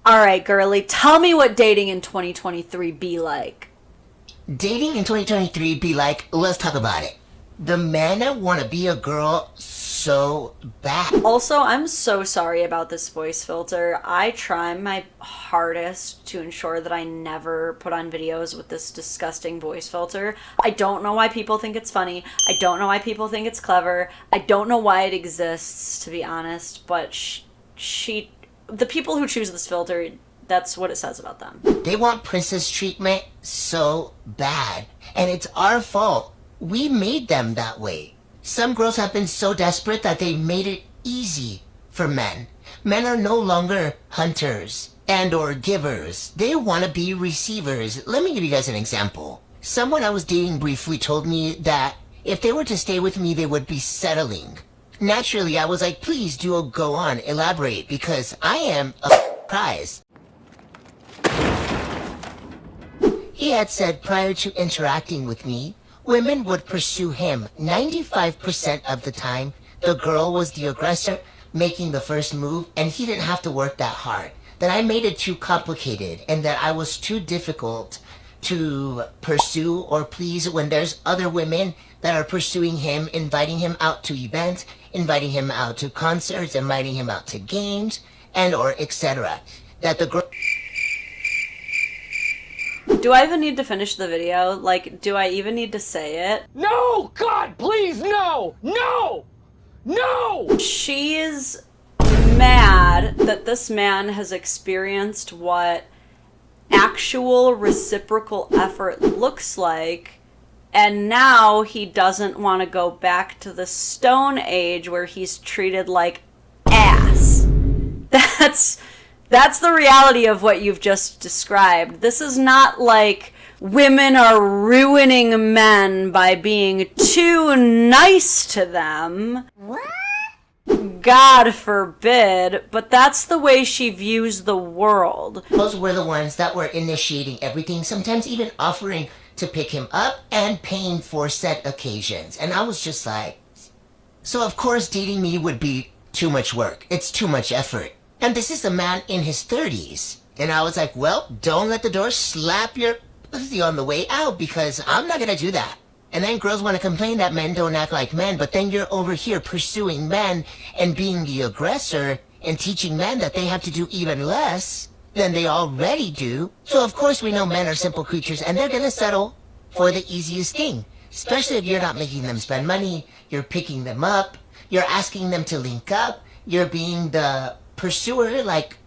All right, girly, tell me what dating in 2023 be like. Dating in 2023 be like, let's talk about it. The man that wanna be a girl so bad. Also, I'm so sorry about this voice filter. I try my hardest to ensure that I never put on videos with this disgusting voice filter. I don't know why people think it's funny. I don't know why people think it's clever. I don't know why it exists, to be honest, but the people who choose this filter, that's what it says about them. They want princess treatment so bad. And it's our fault. We made them that way. Some girls have been so desperate that they made it easy for men. Men are no longer hunters and or givers. They want to be receivers. Let me give you guys an example. Someone I was dating briefly told me that if they were to stay with me, they would be settling. Naturally, I was like, please do go on, elaborate, because I am a prize. He had said prior to interacting with me, women would pursue him 95% of the time. The girl was the aggressor, making the first move, and he didn't have to work that hard. That I made it too complicated, and that I was too difficult to pursue or please when there's other women that are pursuing him, inviting him out to events, inviting him out to concerts, inviting him out to games, and or etc. That the girl... Do I even need to finish the video? Like, do I even need to say it? No! God, please, no! No! No! She is mad that this man has experienced what actual reciprocal effort looks like, and now he doesn't want to go back to the Stone Age where he's treated like ass. That's the reality of what you've just described. This is not like women are ruining men by being too nice to them. What? God forbid, but that's the way she views the world. Those were the ones that were initiating everything, sometimes even offering to pick him up and paying for said occasions. And I was just like, so of course dating me would be too much work. It's too much effort. And this is a man in his 30s. And I was like, well, don't let the door slap your pussy on the way out, because I'm not gonna do that. And then girls want to complain that men don't act like men, but then you're over here pursuing men and being the aggressor and teaching men that they have to do even less than they already do. So of course we know men are simple creatures and they're gonna settle for the easiest thing. Especially if you're not making them spend money, you're picking them up, you're asking them to link up, you're being the pursuer, like...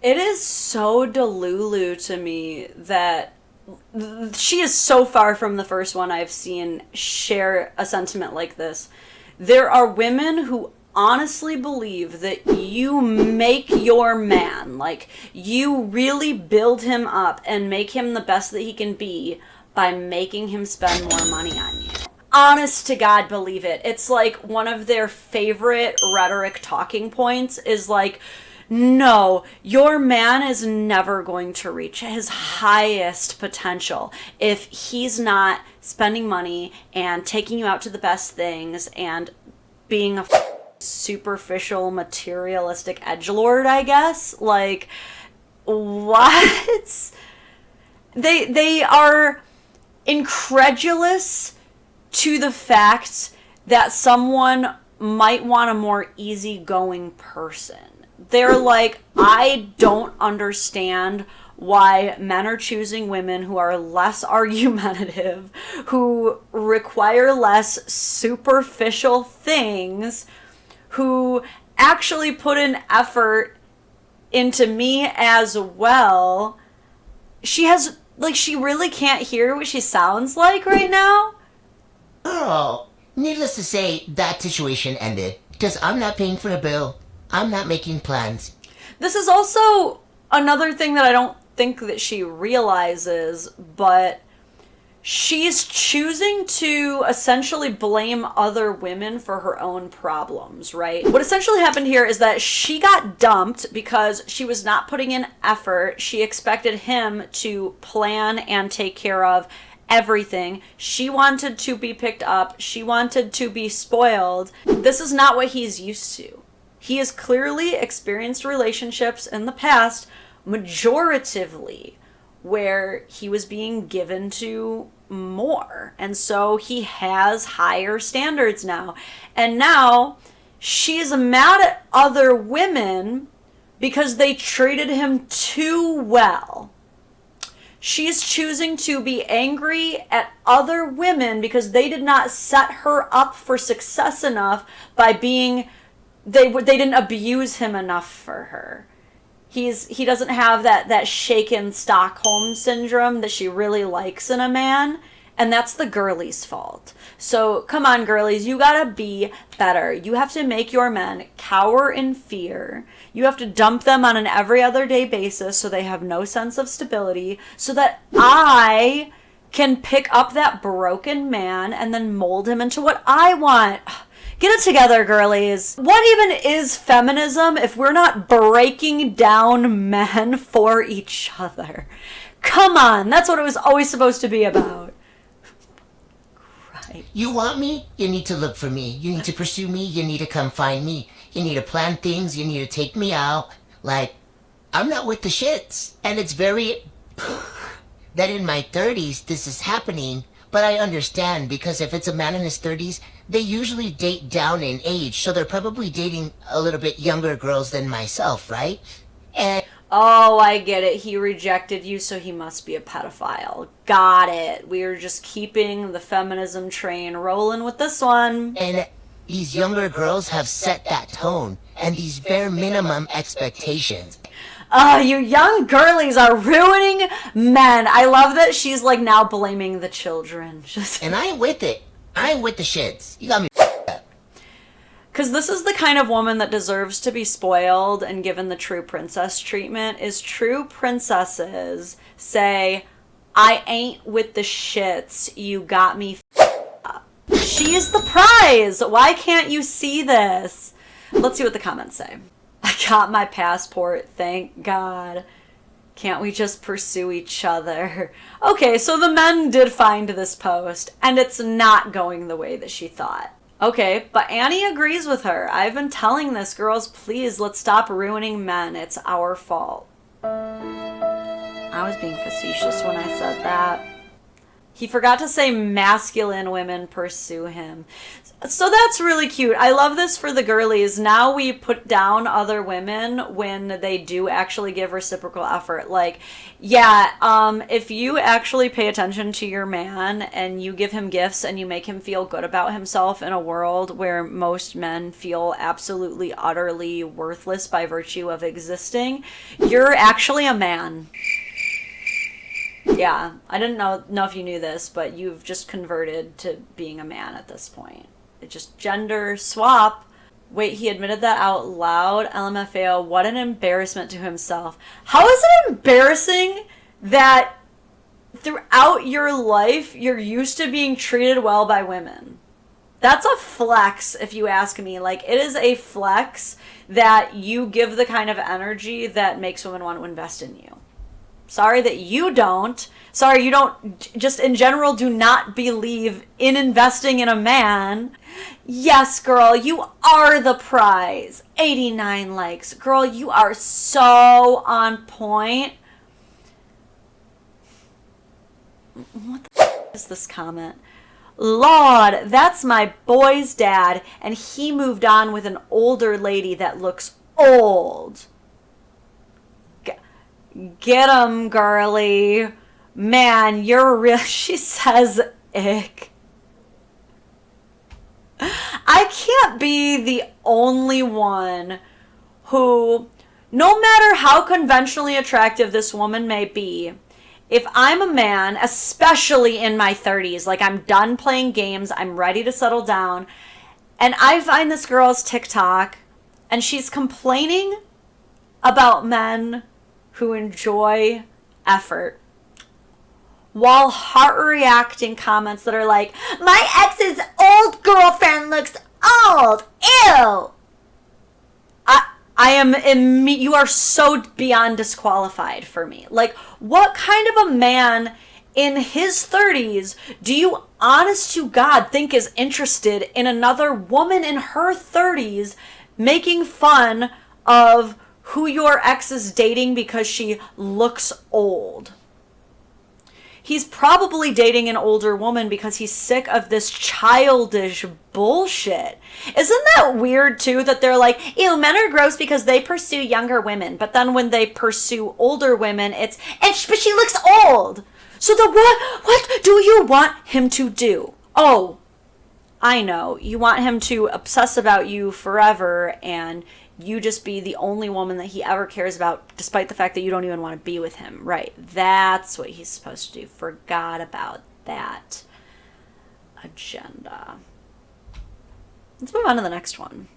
It is so delulu to me that she is so far from the first one I've seen share a sentiment like this. There are women who honestly believe that you make your man, like you really build him up and make him the best that he can be by making him spend more money on you. Honest to God, believe it. It's like one of their favorite rhetoric talking points is like, no, your man is never going to reach his highest potential if he's not spending money and taking you out to the best things and being a superficial, materialistic edgelord, I guess. Like, what? They are incredulous to the fact that someone might want a more easygoing person. They're like, I don't understand why men are choosing women who are less argumentative, who require less superficial things, who actually put an effort into me as well. She really can't hear what she sounds like right now. Oh, needless to say, that situation ended. Because I'm not paying for a bill. I'm not making plans. This is also another thing that I don't think that she realizes, but she's choosing to essentially blame other women for her own problems, right? What essentially happened here is that she got dumped because she was not putting in effort. She expected him to plan and take care of everything. She wanted to be picked up. She wanted to be spoiled. This is not what he's used to. He has clearly experienced relationships in the past, majoritively, where he was being given to more. And so he has higher standards now. And now she's mad at other women because they treated him too well. She's choosing to be angry at other women because they did not set her up for success enough by being, they didn't abuse him enough for her. He doesn't have that shaken Stockholm syndrome that she really likes in a man, and that's the girlies' fault. So come on, girlies, you gotta be better. You have to make your men cower in fear. You have to dump them on an every other day basis so they have no sense of stability, so that I can pick up that broken man and then mold him into what I want. Get it together, girlies. What even is feminism if we're not breaking down men for each other? Come on, that's what it was always supposed to be about. Right. You want me? You need to look for me. You need to pursue me. You need to come find me. You need to plan things. You need to take me out. Like, I'm not with the shits. And it's very that in my 30s this is happening. But I understand, because if it's a man in his 30s, they usually date down in age, so they're probably dating a little bit younger girls than myself, right? And oh, I get it. He rejected you, so he must be a pedophile. Got it. We are just keeping the feminism train rolling with this one. and these younger girls have set that tone and these bare minimum expectations. You young girlies are ruining men. I love that she's like now blaming the children. Just And I ain't with it. I ain't with the shits. You got me up. because this is the kind of woman that deserves to be spoiled and given the true princess treatment. Is true princesses say, I ain't with the shits, you got me up. She's the prize. Why can't you see this? Let's see what the comments say. I got my passport, thank God. Can't we just pursue each other? Okay, so the men did find this post, and it's not going the way that she thought. Okay, but Annie agrees with her. I've been telling this, girls, please, let's stop ruining men. It's our fault. I was being facetious when I said that. He forgot to say masculine women pursue him. So that's really cute. I love this for the girlies. Now we put down other women when they do actually give reciprocal effort. Like, yeah, if you actually pay attention to your man and you give him gifts and you make him feel good about himself in a world where most men feel absolutely, utterly worthless by virtue of existing, you're actually a man. Yeah, I didn't know if you knew this, but you've just converted to being a man at this point. It just gender swap. Wait, he admitted that out loud? LMFAO, what an embarrassment to himself. How is it embarrassing that throughout your life you're used to being treated well by women? That's a flex, if you ask me. Like, it is a flex that you give the kind of energy that makes women want to invest in you. Sorry that you don't. Sorry, you don't, just in general, do not believe in investing in a man. Yes, girl, you are the prize. 89 likes. Girl, you are so on point. What the is this comment? Lord, that's my boy's dad, and he moved on with an older lady that looks old. Get 'em, girly. Man, you're real. She says, ick. I can't be the only one who, no matter how conventionally attractive this woman may be, if I'm a man, especially in my 30s, like I'm done playing games, I'm ready to settle down, and I find this girl's TikTok, and she's complaining about men who enjoy effort, while heart-reacting comments that are like, my ex's old girlfriend looks old, ew. You are so beyond disqualified for me. Like, what kind of a man in his 30s do you, honest to God, think is interested in another woman in her 30s making fun of who your ex is dating because she looks old. He's probably dating an older woman because he's sick of this childish bullshit. Isn't that weird too, that they're like, ew, men are gross because they pursue younger women, but then when they pursue older women, but she looks old. So what do you want him to do? Oh, I know. You want him to obsess about you forever and you just be the only woman that he ever cares about, despite the fact that you don't even want to be with him. Right. That's what he's supposed to do. Forgot about that agenda. Let's move on to the next one.